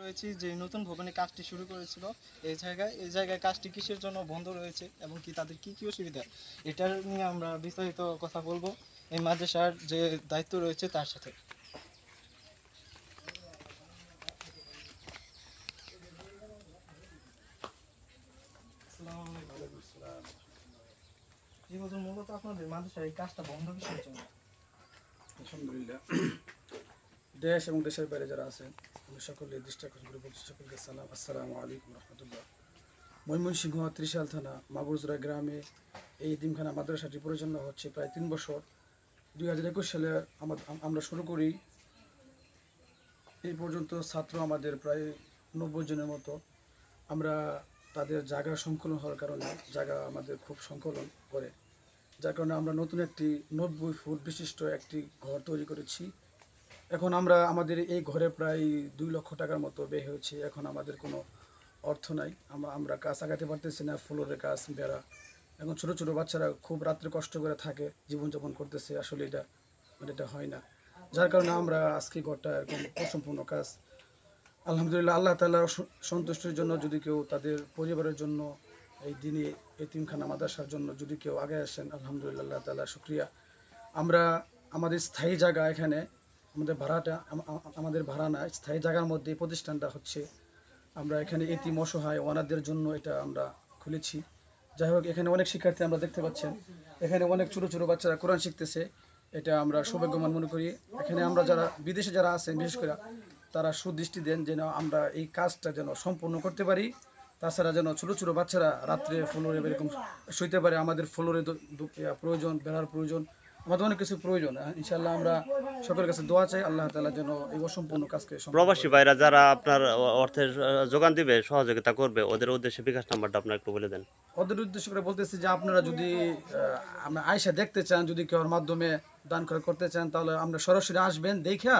রয়েছি যে নতুন ভবনে কাজটি শুরু করেছিল এই জায়গায় কাজটি কিসের জন্য বন্ধ রয়েছে এবং কি তাদের কি কি অসুবিধা, এটা নিয়ে আমরা বিস্তারিত কথা বলবো এই মাদ্রাসার যে দায়িত্ব রয়েছে তার সাথে। মূলত আপনাদের মাদ্রাসার এই কাজটা বন্ধ কিসের জন্য? আলহামদুলিল্লাহ, দেশ এবং দেশের বাইরে যারা আছেন আমি সকলে দৃষ্টি আকর্ষণ করে বলছি সকলকে সালাম, আসসালামু আলাইকুম রহমতুল্লাহ। ময়মনসিংহ ত্রিশাল থানা মাগুরজোড়া গ্রামে এই এতিমখানা মাদ্রাসাটি পরিচালনা হচ্ছে প্রায় 3 বছর। 2021 সালে আমরা শুরু করি। এই পর্যন্ত ছাত্র আমাদের প্রায় 90 জনের মতো। আমরা তাদের জায়গা সংকলন হওয়ার কারণে জায়গা আমাদের খুব সংকলন করে, যার কারণে আমরা নতুন একটি 90 ফুট বিশিষ্ট একটি ঘর তৈরি করেছি। এখন আমাদের এই ঘরে প্রায় 2 লক্ষ টাকার মতো ব্যয় হয়েছে। এখন আমাদের কোনো অর্থ নাই, আমরা কাজ আগাতে পারতেছি না, ফ্লোরের কাজ, বেড়া। এখন ছোটো ছোটো বাচ্চারা খুব রাত্রে কষ্ট করে থাকে, জীবনযাপন করতেছে, আসলে এটা হয় না। যার কারণে আমরা আজকে ঘরটা এরকম অসম্পূর্ণ কাজ। আলহামদুলিল্লাহ, আল্লাহ তাআলার সন্তুষ্টির জন্য যদি কেউ তাদের পরিবারের জন্য এই দিনে এতিমখানা মাদ্রাসার জন্য যদি কেউ আগে আসেন, আলহামদুলিল্লাহ, আল্লাহ তাআলা শুকরিয়া। আমরা আমাদের স্থায়ী জায়গা, এখানে আমাদের ভাড়া না, স্থায়ী জায়গার মধ্যে প্রতিষ্ঠানটা হচ্ছে। আমরা এখানে এতিম অসহায় অনাথদের জন্য এটা আমরা খুলেছি। যাই হোক, এখানে অনেক শিক্ষার্থী আমরা দেখতে পাচ্ছেন, এখানে অনেক ছোটো ছোটো বাচ্চারা কোরআন শিখতেছে। এটা আমরা সৌভাগ্যবান মনে করি। এখানে আমরা যারা বিদেশে যারা আছেন, বিশেষ করে তারা সুদৃষ্টি দেন যেন আমরা এই কাজটা যেন সম্পূর্ণ করতে পারি। তাছাড়া যেন ছোটো ছোটো বাচ্চারা রাত্রে ফ্লোরে এরকম শুইতে পারে। আমাদের ফ্লোরে প্রয়োজন, বেড়ার প্রয়োজন, আমাদের অনেক কিছু প্রয়োজন। ইনশাআল্লাহ আমরা সকলের কাছে দোয়া চাই, আল্লাহ তাআলা যেন এই অসম্পূর্ণ কাজকে প্রবাসী ভাইরা যারা আপনার অর্থের যোগান দিবে, সহযোগিতা করবে, ওদের উদ্দেশ্যে বিকাশ নাম্বারটা আপনার একটু বলে দেন। ওদের উদ্দেশ্য করে বলতেছি যে আপনারা যদি আমরা আয়সা দেখতে চান, যদি কেউ মাধ্যমে দান করতে চান, তাহলে আমরা সরাসরি আসবেন, দেখা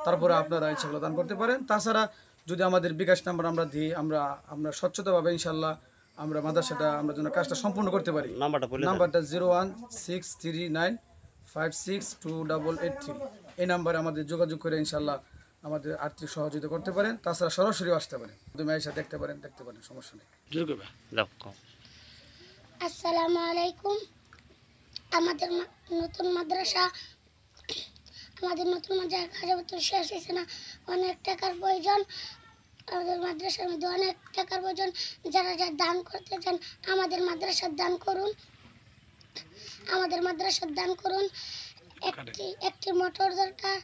তারপরে আপনারা ইচ্ছাগুলো দান করতে পারেন। তাছাড়া যদি আমাদের বিকাশ নাম্বার আমরা দিই, আমরা স্বচ্ছতাভাবে ইনশাআল্লাহ আমরা মাদ্রাসাটা আমরা যেন কাজটা সম্পূর্ণ করতে পারি। নাম্বারটা 01639562883। এই নাম্বারে আমাদের যোগাযোগ করে ইনশাআল্লাহ আমাদের আর্থিক সহযোগিতা করতে পারেন। তাছাড়া সরাসরি আসতে পারেন, তুমি আয়সা দেখতে পারেন, সমস্যা নেই। আসসালামু আলাইকুম। আমাদের নতুন মাদ্রাসা কাজ শেষ হয়েছে না, অনেক টাকার প্রয়োজন। আমাদের মাদ্রাসার মধ্যে অনেক টাকার প্রয়োজন। যারা দান করতে চান আমাদের মাদ্রাসার দান করুন। একটি মোটর দরকার।